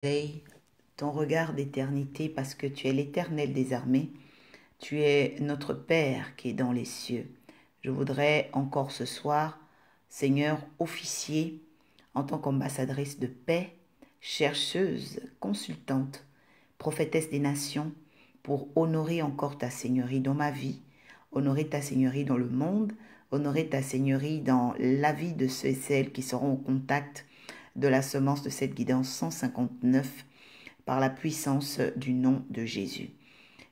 Veille ton regard d'éternité parce que tu es l'Éternel des armées. Tu es notre Père qui est dans les cieux. Je voudrais encore ce soir, Seigneur, officier en tant qu'ambassadrice de paix, chercheuse, consultante, prophétesse des nations, pour honorer encore ta Seigneurie dans ma vie, honorer ta Seigneurie dans le monde, honorer ta Seigneurie dans la vie de ceux et celles qui seront au contact de la semence de cette guidance 159 par la puissance du nom de Jésus.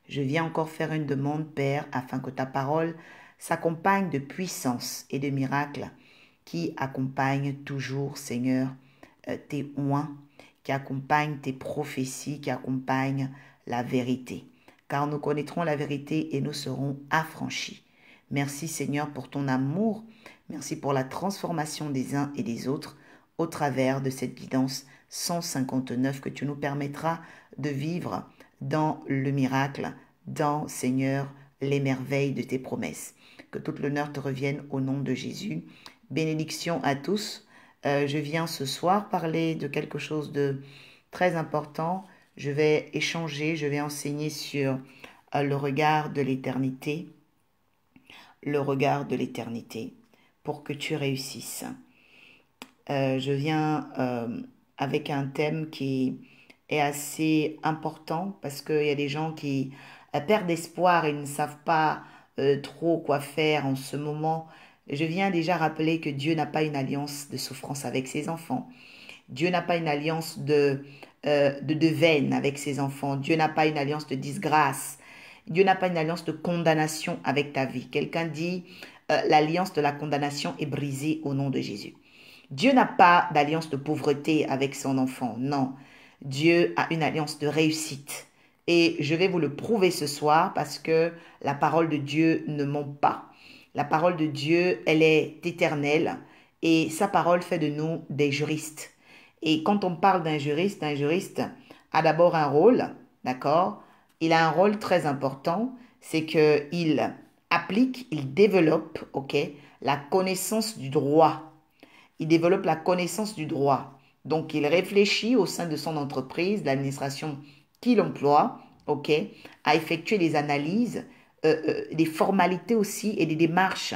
Je viens encore faire une demande, Père, afin que ta parole s'accompagne de puissance et de miracles qui accompagnent toujours, Seigneur, tes oins, qui accompagnent tes prophéties, qui accompagnent la vérité. Car nous connaîtrons la vérité et nous serons affranchis. Merci, Seigneur, pour ton amour. Merci pour la transformation des uns et des autres au travers de cette guidance 159 que tu nous permettras de vivre dans le miracle, dans, Seigneur, les merveilles de tes promesses. Que tout l'honneur te revienne au nom de Jésus. Bénédiction à tous. Je viens ce soir parler de quelque chose de très important. Je vais échanger, je vais enseigner sur le regard de l'éternité. Le regard de l'éternité pour que tu réussisses. Je viens avec un thème qui est assez important parce qu'il y a des gens qui perdent espoir et ne savent pas trop quoi faire en ce moment. Je viens déjà rappeler que Dieu n'a pas une alliance de souffrance avec ses enfants. Dieu n'a pas une alliance de veine avec ses enfants. Dieu n'a pas une alliance de disgrâce. Dieu n'a pas une alliance de condamnation avec ta vie. Quelqu'un dit, l'alliance de la condamnation est brisée au nom de Jésus. Dieu n'a pas d'alliance de pauvreté avec son enfant, non. Dieu a une alliance de réussite. Et je vais vous le prouver ce soir parce que la parole de Dieu ne ment pas. La parole de Dieu, elle est éternelle et sa parole fait de nous des juristes. Et quand on parle d'un juriste a d'abord un rôle, d'accord? Il a un rôle très important, c'est qu'il applique, il développe, ok, la connaissance du droit. Il développe la connaissance du droit. Donc, il réfléchit au sein de son entreprise, l'administration qu'il emploie, ok, à effectuer des analyses, des formalités aussi et des démarches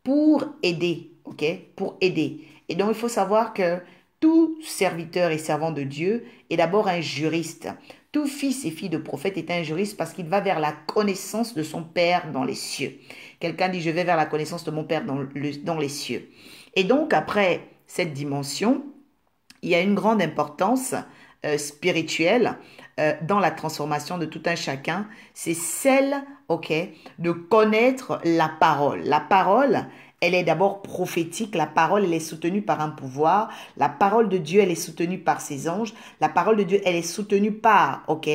pour aider, ok, pour aider. Et donc, il faut savoir que tout serviteur et servant de Dieu est d'abord un juriste. Tout fils et fille de prophète est un juriste parce qu'il va vers la connaissance de son Père dans les cieux. Quelqu'un dit, je vais vers la connaissance de mon Père dans les cieux. Et donc, après cette dimension, il y a une grande importance spirituelle dans la transformation de tout un chacun. C'est celle, ok, de connaître la parole. La parole, elle est d'abord prophétique. La parole, elle est soutenue par un pouvoir. La parole de Dieu, elle est soutenue par ses anges. La parole de Dieu, elle est soutenue par, ok,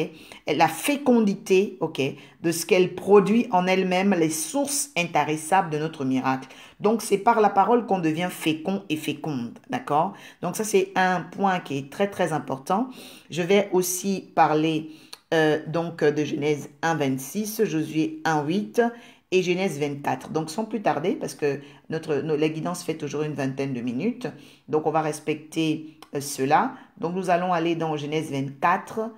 la fécondité, ok, de ce qu'elle produit en elle-même, les sources intarissables de notre miracle. Donc, c'est par la parole qu'on devient fécond et féconde, d'accord? Donc, ça, c'est un point qui est très, très important. Je vais aussi parler donc de Genèse 1,26, Josué 1,8 et Genèse 24. Donc, sans plus tarder, parce que la guidance fait toujours une vingtaine de minutes, donc on va respecter cela. Donc, nous allons aller dans Genèse 24,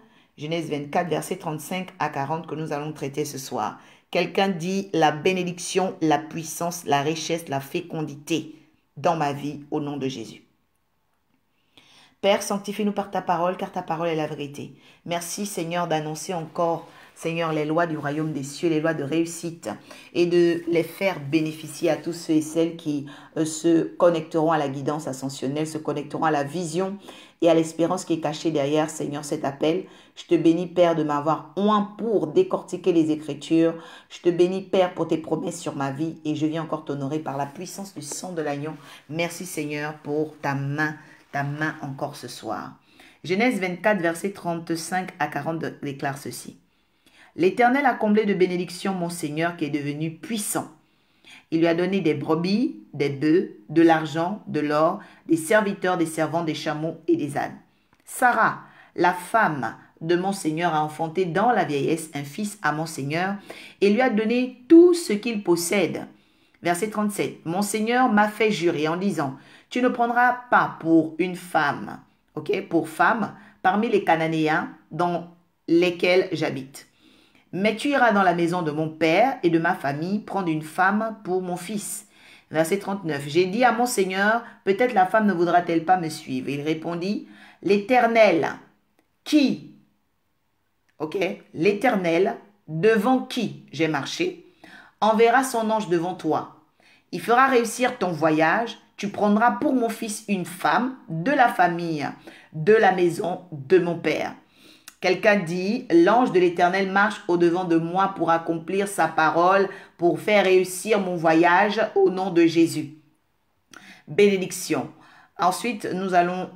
versets 35 à 40 que nous allons traiter ce soir. Quelqu'un dit la bénédiction, la puissance, la richesse, la fécondité dans ma vie au nom de Jésus. Père, sanctifie-nous par ta parole, car ta parole est la vérité. Merci, Seigneur, d'annoncer encore, Seigneur, les lois du royaume des cieux, les lois de réussite, et de les faire bénéficier à tous ceux et celles qui se connecteront à la guidance ascensionnelle, se connecteront à la vision et à l'espérance qui est cachée derrière, Seigneur, cet appel. Je te bénis, Père, de m'avoir oint pour décortiquer les Écritures. Je te bénis, Père, pour tes promesses sur ma vie, et je viens encore t'honorer par la puissance du sang de l'agneau. Merci, Seigneur, pour ta main encore ce soir. Genèse 24, versets 35 à 40 déclare ceci. L'Éternel a comblé de bénédictions mon Seigneur qui est devenu puissant. Il lui a donné des brebis, des bœufs, de l'argent, de l'or, des serviteurs, des servants, des chameaux et des ânes. Sarah, la femme de mon Seigneur, a enfanté dans la vieillesse un fils à mon Seigneur et lui a donné tout ce qu'il possède. Verset 37. Mon Seigneur m'a fait jurer en disant, tu ne prendras pas pour une femme, ok, pour femme, parmi les Cananéens dans lesquels j'habite. Mais tu iras dans la maison de mon père et de ma famille prendre une femme pour mon fils. » Verset 39. J'ai dit à mon Seigneur, peut-être la femme ne voudra-t-elle pas me suivre. Il répondit, l'Éternel, qui, ok, l'Éternel, devant qui j'ai marché, enverra son ange devant toi. Il fera réussir ton voyage. Tu prendras pour mon fils une femme de la famille, de la maison de mon père. Quelqu'un dit, l'ange de l'Éternel marche au-devant de moi pour accomplir sa parole, pour faire réussir mon voyage au nom de Jésus. Bénédiction. Ensuite, nous allons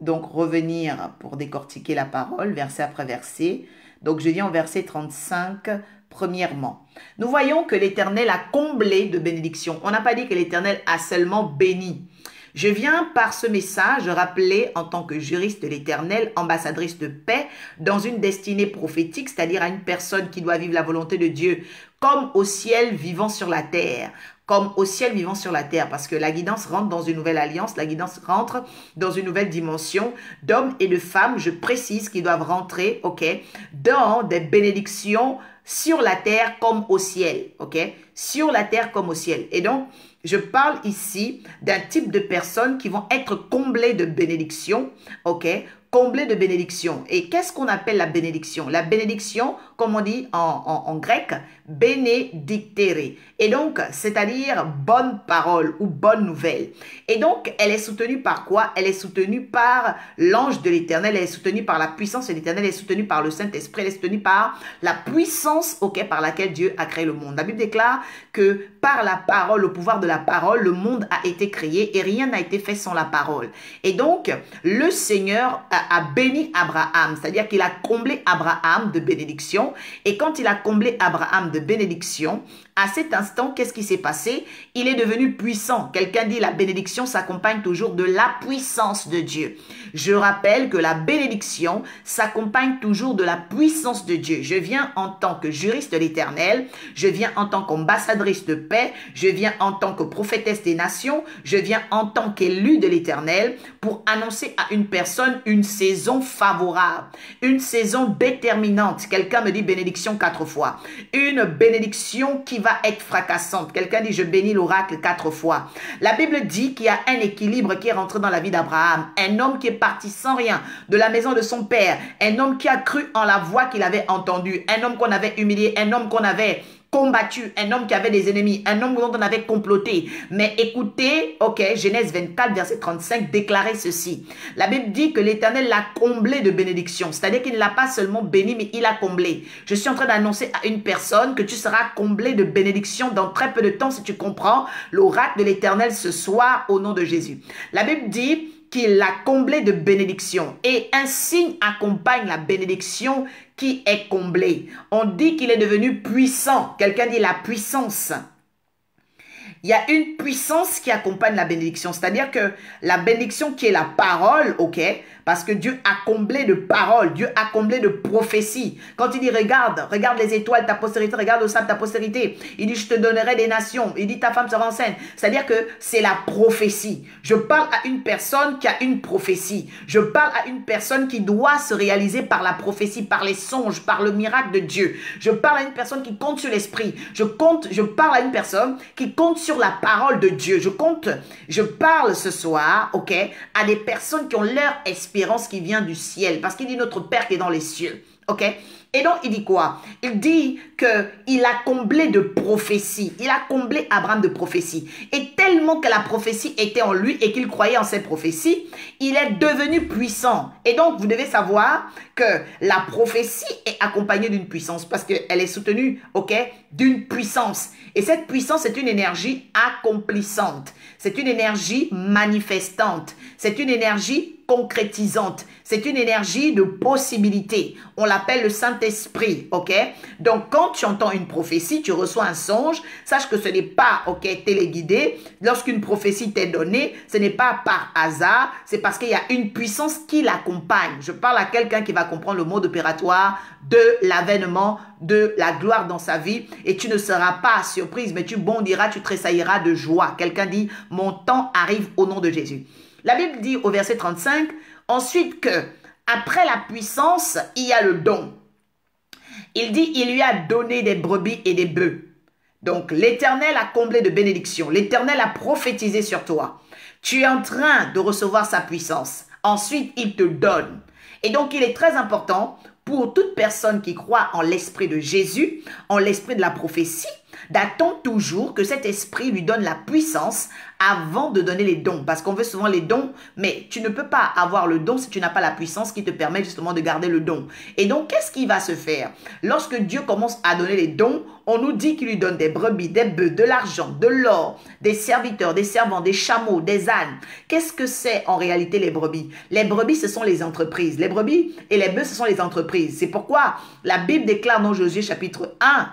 donc revenir pour décortiquer la parole, verset après verset. Donc, je viens au verset 35, premièrement. Nous voyons que l'Éternel a comblé de bénédictions. On n'a pas dit que l'Éternel a seulement béni. Je viens par ce message rappeler en tant que juriste de l'Éternel, ambassadrice de paix, dans une destinée prophétique, c'est-à-dire à une personne qui doit vivre la volonté de Dieu, comme au ciel vivant sur la terre. Comme au ciel vivant sur la terre, parce que la guidance rentre dans une nouvelle alliance, la guidance rentre dans une nouvelle dimension d'hommes et de femmes, je précise, qui doivent rentrer, ok, dans des bénédictions sur la terre comme au ciel, ok, sur la terre comme au ciel. Et donc, je parle ici d'un type de personnes qui vont être comblées de bénédictions, ok, comblées de bénédictions. Et qu'est-ce qu'on appelle la bénédiction? La bénédiction, comme on dit en grec, benedictere. Et donc, c'est-à-dire bonne parole ou bonne nouvelle. Et donc, elle est soutenue par quoi? Elle est soutenue par l'ange de l'Éternel, elle est soutenue par la puissance de l'Éternel, elle est soutenue par le Saint-Esprit, elle est soutenue par la puissance, ok, par laquelle Dieu a créé le monde. La Bible déclare que par la parole, le pouvoir de la parole, le monde a été créé et rien n'a été fait sans la parole. Et donc, le Seigneur a béni Abraham, c'est-à-dire qu'il a comblé Abraham de bénédiction. Et quand il a comblé Abraham de bénédiction, à cet instant, qu'est-ce qui s'est passé? Il est devenu puissant. Quelqu'un dit la bénédiction s'accompagne toujours de la puissance de Dieu. Je rappelle que la bénédiction s'accompagne toujours de la puissance de Dieu. Je viens en tant que juriste de l'Éternel, je viens en tant qu'ambassadrice de paix, je viens en tant que prophétesse des nations, je viens en tant qu'élu de l'Éternel pour annoncer à une personne une saison favorable, une saison déterminante. Quelqu'un me dit bénédiction 4 fois. Une bénédiction qui va être fracassante. Quelqu'un dit je bénis l'oracle 4 fois. La Bible dit qu'il y a un équilibre qui est rentré dans la vie d'Abraham. Un homme qui est parti sans rien de la maison de son père. Un homme qui a cru en la voix qu'il avait entendue. Un homme qu'on avait humilié. Un homme qu'on avait combattu, un homme qui avait des ennemis, un homme dont on avait comploté. Mais écoutez, ok, Genèse 24, verset 35, déclarait ceci. La Bible dit que l'Éternel l'a comblé de bénédictions. C'est-à-dire qu'il ne l'a pas seulement béni, mais il l'a comblé. Je suis en train d'annoncer à une personne que tu seras comblé de bénédictions dans très peu de temps, si tu comprends l'oracle de l'Éternel ce soir au nom de Jésus. La Bible dit qu'il l'a comblé de bénédictions. Et un signe accompagne la bénédiction qui est comblée. On dit qu'il est devenu puissant. Quelqu'un dit la puissance. Il y a une puissance qui accompagne la bénédiction. C'est-à-dire que la bénédiction qui est la parole, ok, parce que Dieu a comblé de paroles, Dieu a comblé de prophéties. Quand il dit regarde les étoiles, ta postérité, regarde le sable, ta postérité. Il dit je te donnerai des nations. Il dit ta femme sera enceinte. C'est-à-dire que c'est la prophétie. Je parle à une personne qui a une prophétie. Je parle à une personne qui doit se réaliser par la prophétie, par les songes, par le miracle de Dieu. Je parle à une personne qui compte sur l'esprit. Je parle à une personne qui compte sur la parole de Dieu. Je parle ce soir, ok, à des personnes qui ont leur espérance qui vient du ciel. Parce qu'il dit notre Père qui est dans les cieux. Ok? Et donc, il dit quoi? Il dit qu'il a comblé de prophéties. Il a comblé Abraham de prophéties. Et tellement que la prophétie était en lui et qu'il croyait en cette prophétie, il est devenu puissant. Et donc, vous devez savoir que la prophétie est accompagnée d'une puissance parce qu'elle est soutenue, ok, d'une puissance. Et cette puissance est une énergie accomplissante. C'est une énergie manifestante. C'est une énergie concrétisante. C'est une énergie de possibilité. On l'appelle le Saint-Esprit, ok? Donc, quand tu entends une prophétie, tu reçois un songe, sache que ce n'est pas, ok, téléguidé. Lorsqu'une prophétie t'est donnée, ce n'est pas par hasard, c'est parce qu'il y a une puissance qui l'accompagne. Je parle à quelqu'un qui va comprendre le mode opératoire de l'avènement de la gloire dans sa vie et tu ne seras pas surprise, mais tu bondiras, tu tressailleras de joie. Quelqu'un dit, mon temps arrive au nom de Jésus. La Bible dit au verset 35, ensuite que après la puissance, il y a le don. Il dit, il lui a donné des brebis et des bœufs. Donc, l'Éternel a comblé de bénédictions. L'Éternel a prophétisé sur toi. Tu es en train de recevoir sa puissance. Ensuite, il te donne. Et donc, il est très important pour toute personne qui croit en l'esprit de Jésus, en l'esprit de la prophétie, d'attendre toujours que cet esprit lui donne la puissance avant de donner les dons. Parce qu'on veut souvent les dons, mais tu ne peux pas avoir le don si tu n'as pas la puissance qui te permet justement de garder le don. Et donc, qu'est-ce qui va se faire? Lorsque Dieu commence à donner les dons, on nous dit qu'il lui donne des brebis, des bœufs, de l'argent, de l'or, des serviteurs, des servants, des chameaux, des ânes. Qu'est-ce que c'est en réalité les brebis? Les brebis, ce sont les entreprises. Les brebis et les bœufs, ce sont les entreprises. C'est pourquoi la Bible déclare dans Josué chapitre 1,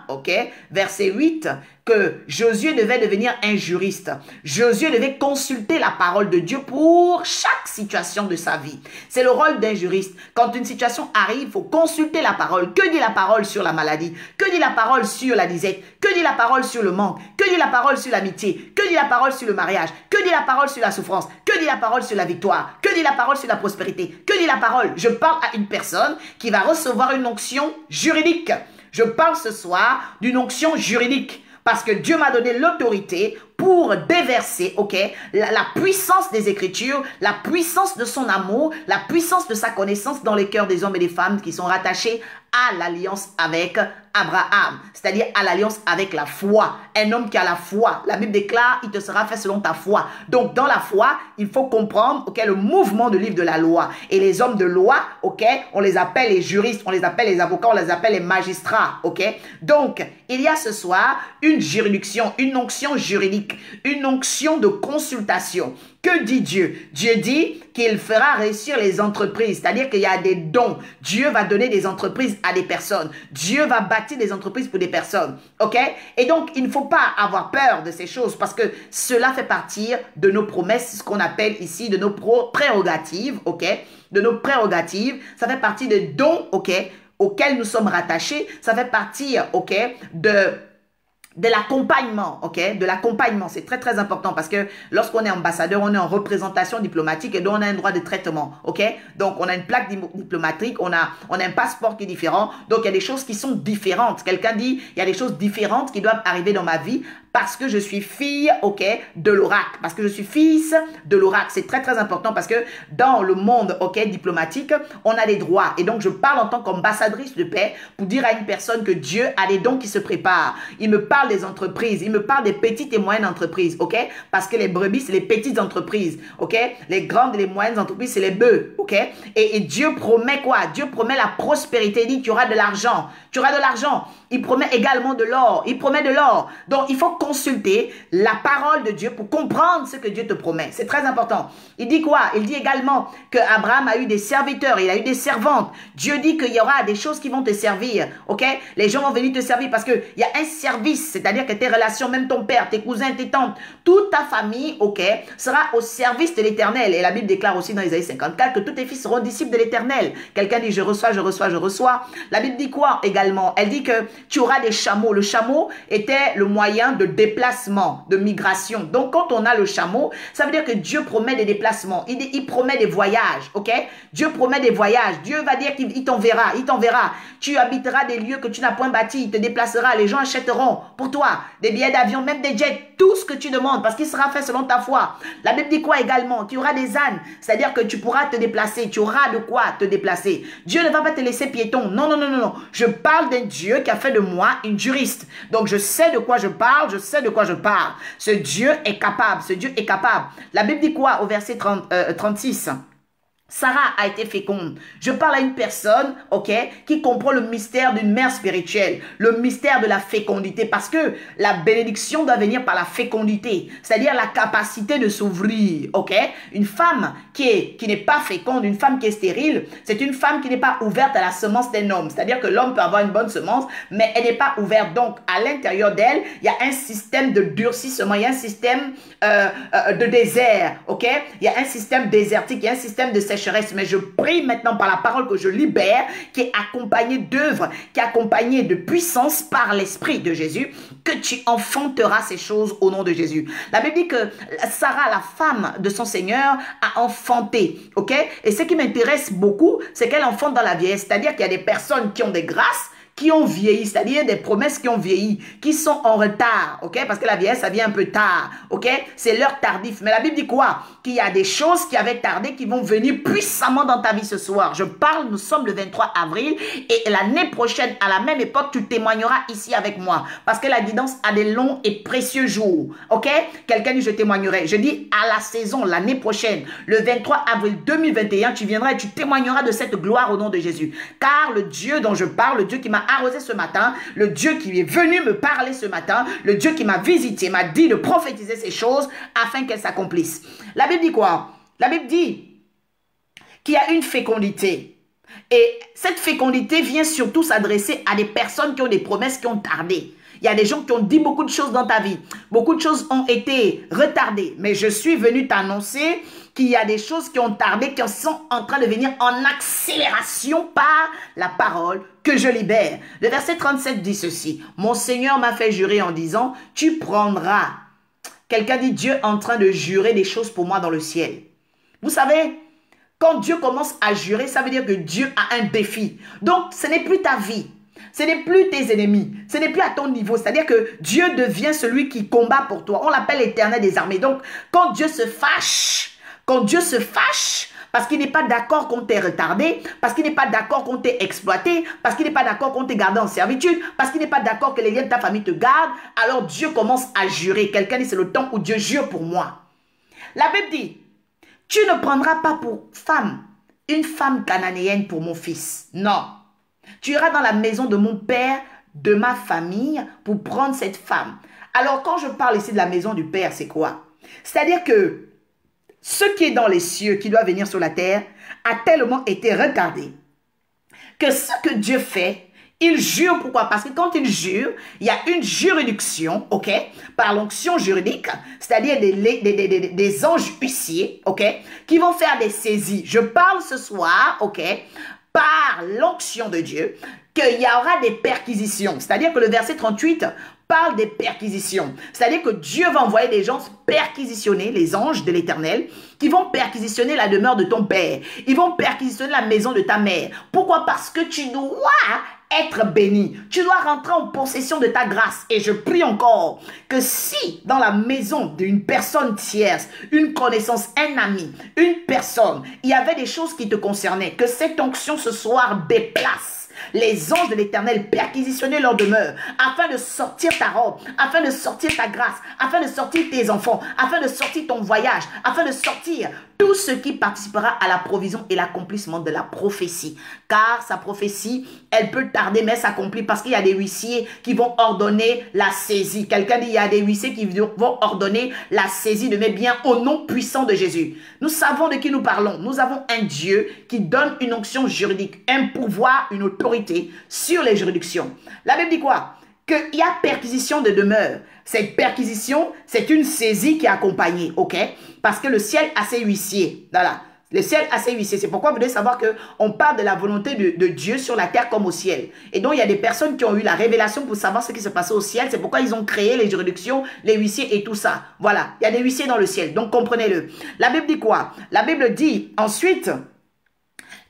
verset 8, que Josué devait devenir un juriste. Josué devait consulter la parole de Dieu pour chaque situation de sa vie. C'est le rôle d'un juriste. Quand une situation arrive, il faut consulter la parole. Que dit la parole sur la maladie? Que dit la parole sur la disette? Que dit la parole sur le manque? Que dit la parole sur l'amitié? Que dit la parole sur le mariage? Que dit la parole sur la souffrance? Que dit la parole sur la victoire? Que dit la parole sur la prospérité? Que dit la parole? Je parle à une personne qui va recevoir une onction juridique. Je parle ce soir d'une onction juridique. Parce que Dieu m'a donné l'autorité pour déverser, la puissance des Écritures, la puissance de son amour, la puissance de sa connaissance dans les cœurs des hommes et des femmes qui sont rattachés à l'alliance avec Abraham, c'est-à-dire à l'alliance avec la foi. Un homme qui a la foi, la Bible déclare, il te sera fait selon ta foi. Donc dans la foi, il faut comprendre le mouvement du livre de la loi. Et les hommes de loi, on les appelle les juristes, on les appelle les avocats, on les appelle les magistrats. Donc il y a ce soir une juridiction, une onction juridique, une onction de consultation. Que dit Dieu? Dieu dit qu'il fera réussir les entreprises, c'est-à-dire qu'il y a des dons. Dieu va donner des entreprises à des personnes. Dieu va bâtir des entreprises pour des personnes. Et donc, il ne faut pas avoir peur de ces choses parce que cela fait partie de nos promesses, ce qu'on appelle ici de nos prérogatives, de nos prérogatives. Ça fait partie des dons, auxquels nous sommes rattachés. Ça fait partie, de l'accompagnement, de l'accompagnement. C'est très, très important parce que lorsqu'on est ambassadeur, on est en représentation diplomatique et donc on a un droit de traitement, Donc, on a une plaque diplomatique, on a un passeport qui est différent. Donc, il y a des choses qui sont différentes. Quelqu'un dit, il y a des choses différentes qui doivent arriver dans ma vie parce que je suis fille, de l'oracle. Parce que je suis fils de l'oracle. C'est très, très important parce que dans le monde, diplomatique, on a des droits. Et donc, je parle en tant qu'ambassadrice de paix pour dire à une personne que Dieu a des dons qui se préparent. Il me parle des entreprises. Il me parle des petites et moyennes entreprises, Parce que les brebis, c'est les petites entreprises, Les grandes et les moyennes entreprises, c'est les bœufs, Et Dieu promet quoi? Dieu promet la prospérité. Il dit, tu auras de l'argent. Tu auras de l'argent. Il promet également de l'or. Il promet de l'or. Donc, il faut consulter la parole de Dieu pour comprendre ce que Dieu te promet. C'est très important. Il dit quoi? Il dit également qu'Abraham a eu des serviteurs, il a eu des servantes. Dieu dit qu'il y aura des choses qui vont te servir, Les gens vont venir te servir parce qu'il y a un service, c'est-à-dire que tes relations, même ton père, tes cousins, tes tantes, toute ta famille, sera au service de l'Éternel. Et la Bible déclare aussi dans Isaïe 54 que tous tes fils seront disciples de l'Éternel. Quelqu'un dit, je reçois, je reçois, je reçois. La Bible dit quoi également? Elle dit que tu auras des chameaux. Le chameau était le moyen de déplacement, de migration. Donc, quand on a le chameau, ça veut dire que Dieu promet des déplacements. Il promet des voyages, Dieu promet des voyages. Dieu va dire qu'il t'enverra, il t'enverra. Tu habiteras des lieux que tu n'as point bâtis. Il te déplacera. Les gens achèteront pour toi des billets d'avion, même des jets, tout ce que tu demandes parce qu'il sera fait selon ta foi. La Bible dit quoi également? Tu auras des ânes, c'est-à-dire que tu pourras te déplacer. Tu auras de quoi te déplacer. Dieu ne va pas te laisser piéton. Non, non, non, non, non. Je parle d'un Dieu qui a fait de moi une juriste. Donc, je sais de quoi je parle. Je sais de quoi je parle. Ce Dieu est capable. Ce Dieu est capable. La Bible dit quoi au verset 36? Sarah a été féconde. Je parle à une personne, qui comprend le mystère d'une mère spirituelle, le mystère de la fécondité, parce que la bénédiction doit venir par la fécondité, c'est-à-dire la capacité de s'ouvrir, Une femme qui n'est pas féconde, une femme qui est stérile, c'est une femme qui n'est pas ouverte à la semence d'un homme, c'est-à-dire que l'homme peut avoir une bonne semence, mais elle n'est pas ouverte. Donc, à l'intérieur d'elle, il y a un système de durcissement, il y a un système de désert, Il y a un système désertique, il y a un système de sécheresse. sécheresse, mais je prie maintenant par la parole que je libère, qui est accompagnée d'œuvres, qui est accompagnée de puissance par l'Esprit de Jésus, que tu enfanteras ces choses au nom de Jésus. La Bible dit que Sarah, la femme de son Seigneur, a enfanté, ok? Et ce qui m'intéresse beaucoup, c'est qu'elle enfante dans la vieillesse, c'est-à-dire qu'il y a des personnes qui ont des grâces, qui ont vieilli, c'est-à-dire des promesses qui ont vieilli, qui sont en retard, ok? Parce que la vieillesse, ça vient un peu tard, ok? C'est l'heure tardif. Mais la Bible dit quoi? Qu'il y a des choses qui avaient tardé, qui vont venir puissamment dans ta vie ce soir. Je parle, nous sommes le 23 avril, et l'année prochaine, à la même époque, tu témoigneras ici avec moi. Parce que la guidance a des longs et précieux jours, ok? Quelqu'un dit, je témoignerai. Je dis, à la saison, l'année prochaine, le 23 avril 2021, tu viendras et tu témoigneras de cette gloire au nom de Jésus. Car le Dieu dont je parle, le Dieu qui m'a arrosé ce matin, le Dieu qui est venu me parler ce matin, le Dieu qui m'a visité, m'a dit de prophétiser ces choses afin qu'elles s'accomplissent. La Bible dit quoi? La Bible dit qu'il y a une fécondité. Et cette fécondité vient surtout s'adresser à des personnes qui ont des promesses qui ont tardé. Il y a des gens qui ont dit beaucoup de choses dans ta vie. Beaucoup de choses ont été retardées. Mais je suis venu t'annoncer qu'il y a des choses qui ont tardé, qui sont en train de venir en accélération par la parole que je libère. Le verset 37 dit ceci. Mon Seigneur m'a fait jurer en disant, tu prendras. Quelqu'un dit, Dieu est en train de jurer des choses pour moi dans le ciel. Vous savez, quand Dieu commence à jurer, ça veut dire que Dieu a un défi. Donc, ce n'est plus ta vie. Ce n'est plus tes ennemis. Ce n'est plus à ton niveau. C'est-à-dire que Dieu devient celui qui combat pour toi. On l'appelle l'Éternel des armées. Donc, quand Dieu se fâche, parce qu'il n'est pas d'accord qu'on t'ait retardé, parce qu'il n'est pas d'accord qu'on t'ait exploité, parce qu'il n'est pas d'accord qu'on t'ait gardé en servitude, parce qu'il n'est pas d'accord que les liens de ta famille te gardent, alors Dieu commence à jurer. Quelqu'un dit, c'est le temps où Dieu jure pour moi. La Bible dit, tu ne prendras pas pour femme une femme cananéenne pour mon fils. Non. Tu iras dans la maison de mon père, de ma famille, pour prendre cette femme. Alors, quand je parle ici de la maison du père, c'est quoi? C'est-à-dire que ce qui est dans les cieux, qui doit venir sur la terre, a tellement été retardé que ce que Dieu fait, il jure. Pourquoi? Parce que quand il jure, il y a une juridiction, ok, par l'onction juridique, c'est-à-dire des anges huissiers, ok, qui vont faire des saisies. Je parle ce soir, ok, par l'onction de Dieu, qu'il y aura des perquisitions. C'est-à-dire que le verset 38 parle des perquisitions. C'est-à-dire que Dieu va envoyer des gens perquisitionner, les anges de l'Éternel, qui vont perquisitionner la demeure de ton père. Ils vont perquisitionner la maison de ta mère. Pourquoi? Parce que tu dois être béni. Tu dois rentrer en possession de ta grâce. Et je prie encore que si dans la maison d'une personne tierce, une connaissance, un ami, une personne, il y avait des choses qui te concernaient, que cette onction ce soir déplace les anges de l'Éternel, perquisitionner leur demeure, afin de sortir ta robe, afin de sortir ta grâce, afin de sortir tes enfants, afin de sortir ton voyage, afin de sortir tout ce qui participera à la provision et l'accomplissement de la prophétie. Car sa prophétie, elle peut tarder, mais elle s'accomplit parce qu'il y a des huissiers qui vont ordonner la saisie. Quelqu'un dit, il y a des huissiers qui vont ordonner la saisie de mes biens au nom puissant de Jésus. Nous savons de qui nous parlons. Nous avons un Dieu qui donne une onction juridique, un pouvoir, une autorité sur les juridictions. La Bible dit quoi? Qu'il y a perquisition de demeure. Cette perquisition, c'est une saisie qui est accompagnée, ok? Parce que le ciel a ses huissiers. Voilà. Le ciel a ses huissiers. C'est pourquoi vous devez savoir qu'on parle de la volonté de Dieu sur la terre comme au ciel. Et donc, il y a des personnes qui ont eu la révélation pour savoir ce qui se passait au ciel. C'est pourquoi ils ont créé les juridictions, les huissiers et tout ça. Voilà. Il y a des huissiers dans le ciel. Donc, comprenez-le. La Bible dit quoi? La Bible dit ensuite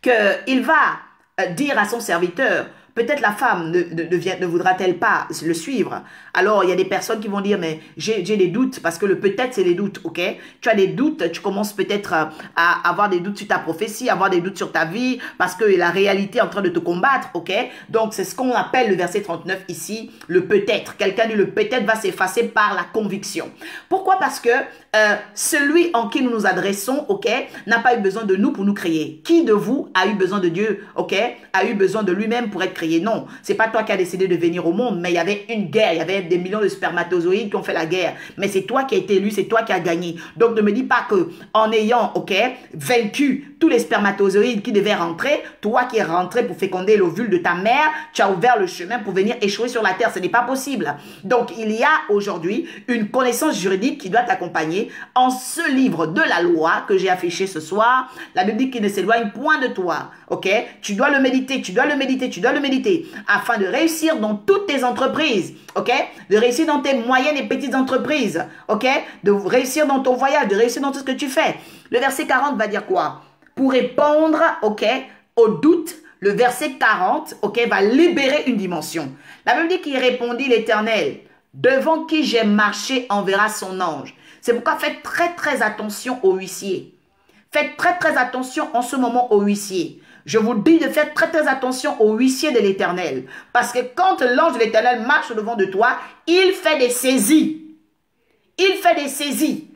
qu'il va dire à son serviteur, peut-être la femme ne voudra-t-elle pas le suivre. Alors, il y a des personnes qui vont dire, mais j'ai des doutes, parce que le peut-être, c'est les doutes, ok? Tu as des doutes, tu commences peut-être à avoir des doutes sur ta prophétie, avoir des doutes sur ta vie, parce que la réalité est en train de te combattre, ok? Donc, c'est ce qu'on appelle le verset 39 ici, le peut-être. Quelqu'un dit, le peut-être va s'effacer par la conviction. Pourquoi? Parce que celui en qui nous nous adressons, ok, n'a pas eu besoin de nous pour nous créer. Qui de vous a eu besoin de Dieu, ok? A eu besoin de lui-même pour être créé? créé. Non, c'est pas toi qui as décidé de venir au monde, mais il y avait une guerre. Il y avait des millions de spermatozoïdes qui ont fait la guerre. Mais c'est toi qui as été élu, c'est toi qui as gagné. Donc ne me dis pas que en ayant, vaincu tous les spermatozoïdes qui devaient rentrer, toi qui es rentré pour féconder l'ovule de ta mère, tu as ouvert le chemin pour venir échouer sur la terre. Ce n'est pas possible. Donc il y a aujourd'hui une connaissance juridique qui doit t'accompagner en ce livre de la loi que j'ai affiché ce soir. La Bible dit qu'il ne s'éloigne point de toi. Tu dois le méditer, tu dois le méditer, tu dois le méditer afin de réussir dans toutes tes entreprises. De réussir dans tes moyennes et petites entreprises. De réussir dans ton voyage, de réussir dans tout ce que tu fais. Le verset 40 va dire quoi? Pour répondre, au doute, le verset 40, va libérer une dimension. La Bible dit qu'il répondit l'Éternel, devant qui j'ai marché enverra son ange. C'est pourquoi faites très très attention aux huissiers. Faites très très attention en ce moment aux huissiers. Je vous dis de faire très très attention aux huissiers de l'Éternel. Parce que quand l'ange de l'Éternel marche devant de toi, il fait des saisies. Il fait des saisies.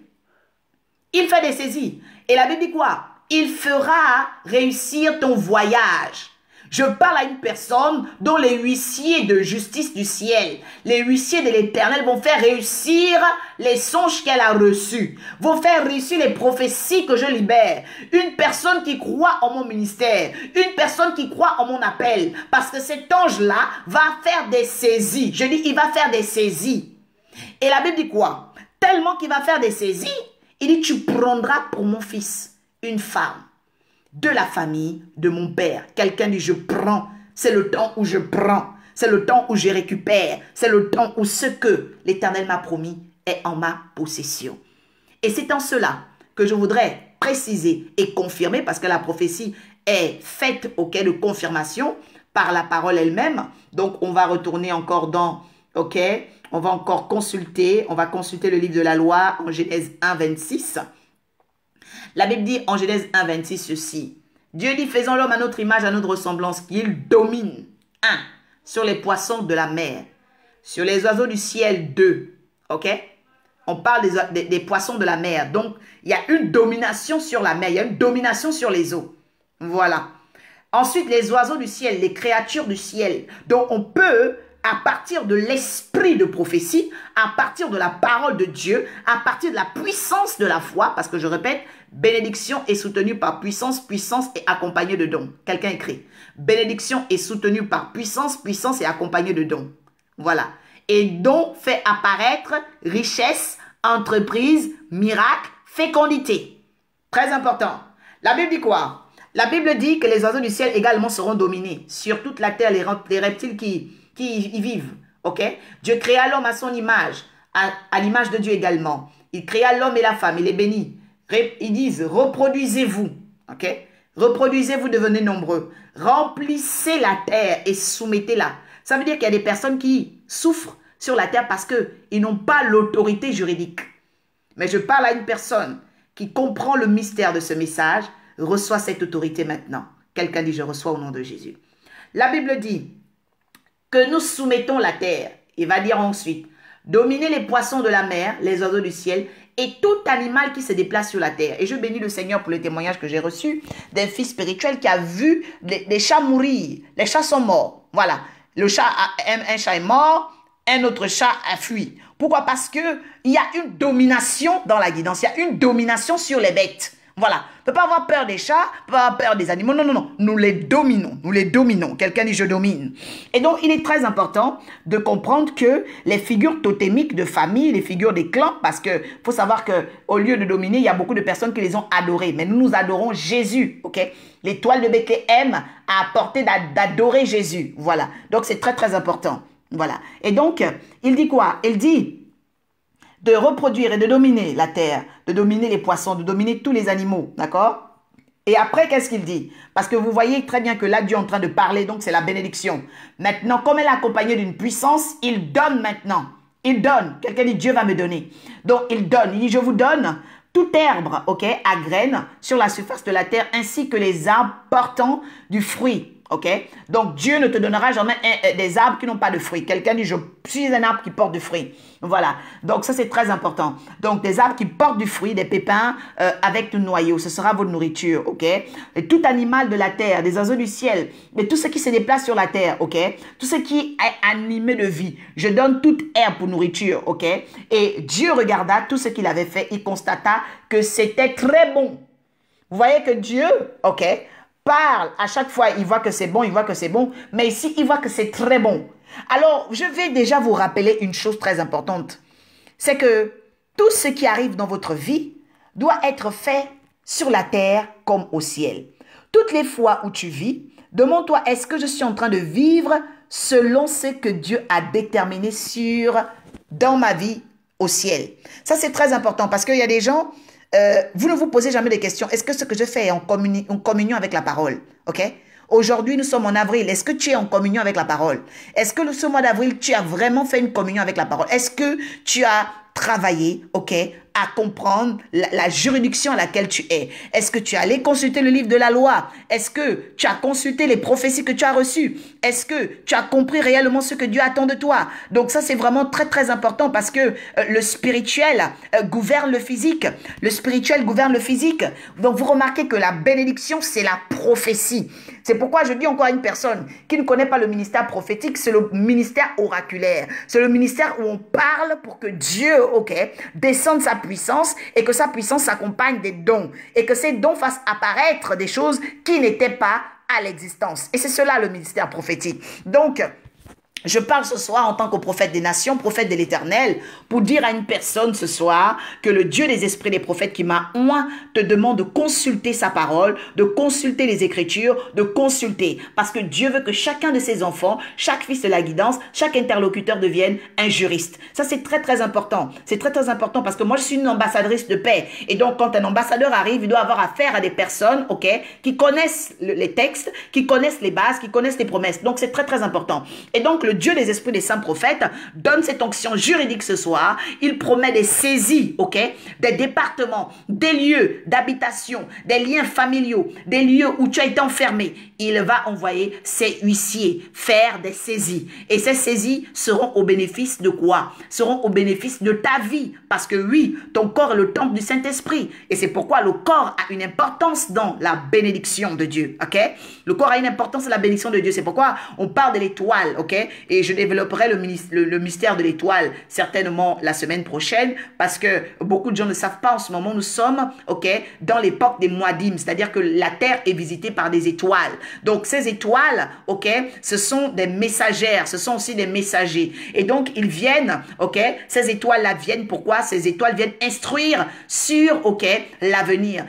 Il fait des saisies. Et la Bible dit quoi? Il fera réussir ton voyage. Je parle à une personne dont les huissiers de justice du ciel, les huissiers de l'Éternel vont faire réussir les songes qu'elle a reçus, vont faire réussir les prophéties que je libère. Une personne qui croit en mon ministère, une personne qui croit en mon appel, parce que cet ange-là va faire des saisies. Je dis, il va faire des saisies. Et la Bible dit quoi? Tellement qu'il va faire des saisies, il dit, tu prendras pour mon fils une femme de la famille de mon père. Quelqu'un dit, je prends. C'est le temps où je prends. C'est le temps où je récupère. C'est le temps où ce que l'Éternel m'a promis est en ma possession. Et c'est en cela que je voudrais préciser et confirmer, parce que la prophétie est faite de confirmation par la parole elle-même. Donc, on va retourner encore dans, on va encore consulter, on va consulter le livre de la loi en Genèse 1, 26. La Bible dit en Genèse 1, 26 ceci. Dieu dit, faisons l'homme à notre image, à notre ressemblance, qu'il domine. 1. Sur les poissons de la mer. Sur les oiseaux du ciel. 2. On parle des poissons de la mer. Donc, il y a une domination sur la mer. Il y a une domination sur les eaux. Voilà. Ensuite, les oiseaux du ciel, les créatures du ciel. Donc, on peut, à partir de l'esprit de prophétie, à partir de la parole de Dieu, à partir de la puissance de la foi, parce que je répète, bénédiction est soutenue par puissance, puissance est accompagnée de dons. Quelqu'un écrit. Bénédiction est soutenue par puissance, puissance est accompagnée de dons. Voilà. Et don fait apparaître richesse, entreprise, miracle, fécondité. Très important. La Bible dit quoi? La Bible dit que les oiseaux du ciel également seront dominés. Sur toute la terre, les reptiles qui y vivent. Dieu créa l'homme à son image, à l'image de Dieu également. Il créa l'homme et la femme, il les bénit. Ils disent, reproduisez-vous. Reproduisez-vous, devenez nombreux. Remplissez la terre et soumettez-la. Ça veut dire qu'il y a des personnes qui souffrent sur la terre parce qu'ils n'ont pas l'autorité juridique. Mais je parle à une personne qui comprend le mystère de ce message, reçoit cette autorité maintenant. Quelqu'un dit, je reçois au nom de Jésus. La Bible dit que nous soumettons la terre. Il va dire ensuite, dominez les poissons de la mer, les oiseaux du ciel, et tout animal qui se déplace sur la terre. Et je bénis le Seigneur pour le témoignage que j'ai reçu d'un fils spirituel qui a vu les chats mourir. Les chats sont morts. Voilà. Un chat est mort, un autre chat a fui. Pourquoi? Parce qu'il y a une domination dans la guidance. Il y a une domination sur les bêtes. Voilà. On ne peut pas avoir peur des chats, on ne peut pas avoir peur des animaux. Non, non, non. Nous les dominons. Nous les dominons. Quelqu'un dit je domine. Et donc, il est très important de comprendre que les figures totémiques de famille, les figures des clans, parce que faut savoir qu'au lieu de dominer, il y a beaucoup de personnes qui les ont adorées. Mais nous adorons Jésus. L'étoile de Bethléem a apporté d'adorer Jésus. Voilà. Donc, c'est très, très important. Voilà. Et donc, il dit quoi? Il dit de reproduire et de dominer la terre, de dominer les poissons, de dominer tous les animaux, d'accord? Et après, qu'est-ce qu'il dit? Parce que vous voyez très bien que là, Dieu est en train de parler, donc c'est la bénédiction. Maintenant, comme elle est accompagnée d'une puissance, il donne maintenant. Il donne. Quelqu'un dit, Dieu va me donner. Donc, il donne. Il dit, je vous donne toute herbe, à graines, sur la surface de la terre, ainsi que les arbres portant du fruit, ok? Donc, Dieu ne te donnera jamais des arbres qui n'ont pas de fruits. Quelqu'un dit, je suis un arbre qui porte du fruit. Voilà. Donc, ça, c'est très important. Donc, des arbres qui portent du fruit, des pépins avec du noyau. Ce sera votre nourriture, ok? Et tout animal de la terre, des oiseaux du ciel, et tout ce qui se déplace sur la terre, ok? Tout ce qui est animé de vie. Je donne toute herbe pour nourriture, ok? Et Dieu regarda tout ce qu'il avait fait. Il constata que c'était très bon. Vous voyez que Dieu, ok, parle à chaque fois, il voit que c'est bon, il voit que c'est bon, mais ici, il voit que c'est très bon. Alors, je vais déjà vous rappeler une chose très importante. C'est que tout ce qui arrive dans votre vie doit être fait sur la terre comme au ciel. Toutes les fois où tu vis, demande-toi, est-ce que je suis en train de vivre selon ce que Dieu a déterminé dans ma vie au ciel? Ça, c'est très important parce qu'il y a des gens... vous ne vous posez jamais des questions. Est-ce que ce que je fais est en communion avec la parole? Ok? Aujourd'hui, nous sommes en avril. Est-ce que tu es en communion avec la parole? Est-ce que ce mois d'avril, tu as vraiment fait une communion avec la parole? Est-ce que tu as travaillé, ok, à comprendre la juridiction à laquelle tu es? Est-ce que tu es allé consulter le livre de la loi? Est-ce que tu as consulté les prophéties que tu as reçues? Est-ce que tu as compris réellement ce que Dieu attend de toi? Donc ça, c'est vraiment très, très important parce que le spirituel gouverne le physique. Le spirituel gouverne le physique. Donc vous remarquez que la bénédiction, c'est la prophétie. C'est pourquoi je dis encore à une personne qui ne connaît pas le ministère prophétique, c'est le ministère oraculaire. C'est le ministère où on parle pour que Dieu, ok, descende sa puissance et que sa puissance s'accompagne des dons. Et que ces dons fassent apparaître des choses qui n'étaient pas à l'existence. Et c'est cela le ministère prophétique. Donc, je parle ce soir en tant que prophète des nations, prophète de l'Éternel, pour dire à une personne ce soir que le Dieu des esprits des prophètes qui m'a oint te demande de consulter sa parole, de consulter les Écritures, de consulter. Parce que Dieu veut que chacun de ses enfants, chaque fils de la guidance, chaque interlocuteur devienne un juriste. Ça, c'est très, très important. C'est très, très important parce que moi, je suis une ambassadrice de paix. Et donc, quand un ambassadeur arrive, il doit avoir affaire à des personnes, ok, qui connaissent les textes, qui connaissent les bases, qui connaissent les promesses. Donc, c'est très, très important. Et donc, le Dieu des esprits des saints prophètes donne cette onction juridique ce soir. Il promet des saisies, ok, des départements, des lieux d'habitation, des liens familiaux, des lieux où tu as été enfermé. Il va envoyer ses huissiers faire des saisies. Et ces saisies seront au bénéfice de quoi? Seront au bénéfice de ta vie. Parce que oui, ton corps est le temple du Saint-Esprit. Et c'est pourquoi le corps a une importance dans la bénédiction de Dieu, ok? Le corps a une importance dans la bénédiction de Dieu. C'est pourquoi on parle de l'étoile, ok? Et je développerai le mystère de l'étoile certainement la semaine prochaine parce que beaucoup de gens ne savent pas en ce moment, nous sommes, ok, dans l'époque des Moadim, c'est-à-dire que la terre est visitée par des étoiles. Donc ces étoiles, ok, ce sont des messagères, ce sont aussi des messagers. Et donc ils viennent, ok, ces étoiles-là viennent, pourquoi? Ces étoiles viennent instruire sur, ok, l'avenir,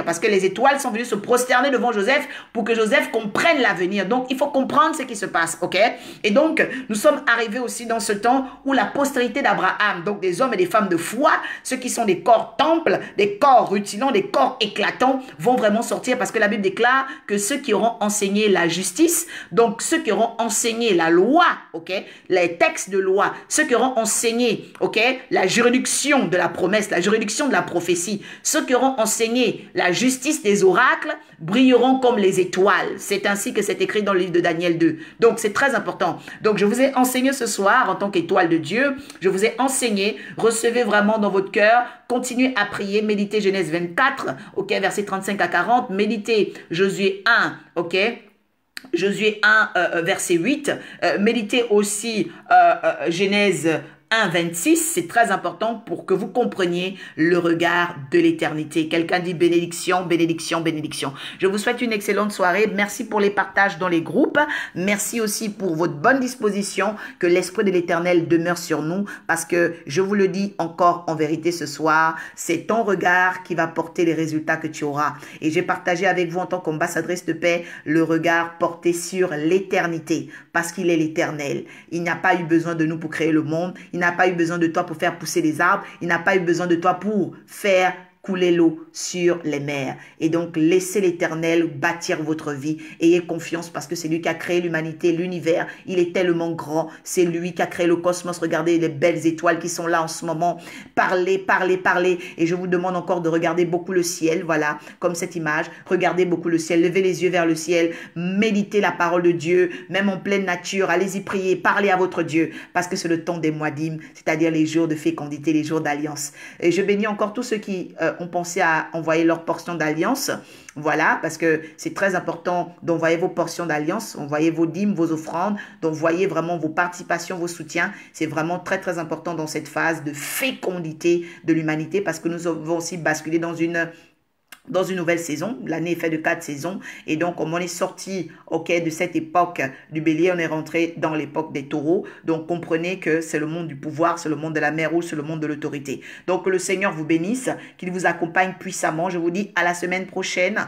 parce que les étoiles sont venues se prosterner devant Joseph pour que Joseph comprenne l'avenir. Donc il faut comprendre ce qui se passe, ok? Et donc, nous sommes arrivés aussi dans ce temps où la postérité d'Abraham, donc des hommes et des femmes de foi, ceux qui sont des corps temples, des corps rutilants, des corps éclatants, vont vraiment sortir parce que la Bible déclare que ceux qui auront enseigné la justice, donc ceux qui auront enseigné la loi, ok, les textes de loi, ceux qui auront enseigné, ok, la juridiction de la promesse, la juridiction de la prophétie, ceux qui auront enseigné la justice des oracles, brilleront comme les étoiles. C'est ainsi que c'est écrit dans le livre de Daniel 2. Donc, c'est très important. Donc, je vous ai enseigné ce soir en tant qu'étoile de Dieu. Je vous ai enseigné. Recevez vraiment dans votre cœur. Continuez à prier. Méditez Genèse 24, ok, versets 35 à 40. Méditez Josué 1, ok. Josué 1, verset 8. Méditez aussi Genèse 1, 26, c'est très important pour que vous compreniez le regard de l'éternité. Quelqu'un dit bénédiction, bénédiction, bénédiction. Je vous souhaite une excellente soirée. Merci pour les partages dans les groupes. Merci aussi pour votre bonne disposition. Que l'Esprit de l'Éternel demeure sur nous parce que je vous le dis encore en vérité ce soir, c'est ton regard qui va porter les résultats que tu auras. Et j'ai partagé avec vous en tant qu'ambassadrice de paix le regard porté sur l'éternité parce qu'il est l'éternel. Il n'a pas eu besoin de nous pour créer le monde. Il n'a pas eu besoin de toi pour faire pousser les arbres. Il n'a pas eu besoin de toi pour faire couler l'eau sur les mers. Et donc, laissez l'Éternel bâtir votre vie. Ayez confiance parce que c'est lui qui a créé l'humanité, l'univers. Il est tellement grand. C'est lui qui a créé le cosmos. Regardez les belles étoiles qui sont là en ce moment. Parlez, parlez, parlez. Et je vous demande encore de regarder beaucoup le ciel. Voilà, comme cette image. Regardez beaucoup le ciel. Levez les yeux vers le ciel. Méditez la parole de Dieu. Même en pleine nature. Allez-y prier. Parlez à votre Dieu. Parce que c'est le temps des moadim, c'est-à-dire les jours de fécondité, les jours d'alliance. Et je bénis encore tous ceux qui ont pensé à envoyer leur portion d'alliance. Voilà, parce que c'est très important d'envoyer vos portions d'alliance, envoyer vos dîmes, vos offrandes, d'envoyer vraiment vos participations, vos soutiens. C'est vraiment très, très important dans cette phase de fécondité de l'humanité parce que nous avons aussi basculé dans une nouvelle saison. L'année est faite de 4 saisons. Et donc, comme on est sorti de cette époque du bélier, on est rentré dans l'époque des taureaux. Donc, comprenez que c'est le monde du pouvoir, c'est le monde de la mer rouge, c'est le monde de l'autorité. Donc, que le Seigneur vous bénisse, qu'il vous accompagne puissamment. Je vous dis à la semaine prochaine,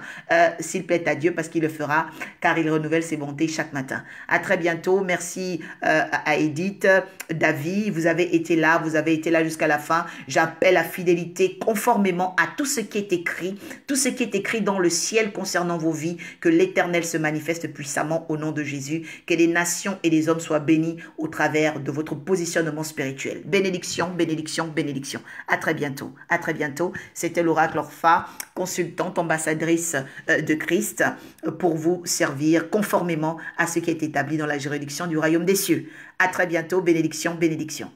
s'il plaît à Dieu, parce qu'il le fera, car il renouvelle ses bontés chaque matin. À très bientôt. Merci à Edith, David. Vous avez été là jusqu'à la fin. J'appelle à fidélité conformément à tout ce qui est écrit, tout ce qui est écrit dans le ciel concernant vos vies, que l'Éternel se manifeste puissamment au nom de Jésus, que les nations et les hommes soient bénis au travers de votre positionnement spirituel. Bénédiction, bénédiction, bénédiction. À très bientôt. À très bientôt. C'était l'oracle Orpha, consultante, ambassadrice de Christ, pour vous servir conformément à ce qui est établi dans la juridiction du royaume des cieux. À très bientôt. Bénédiction, bénédiction.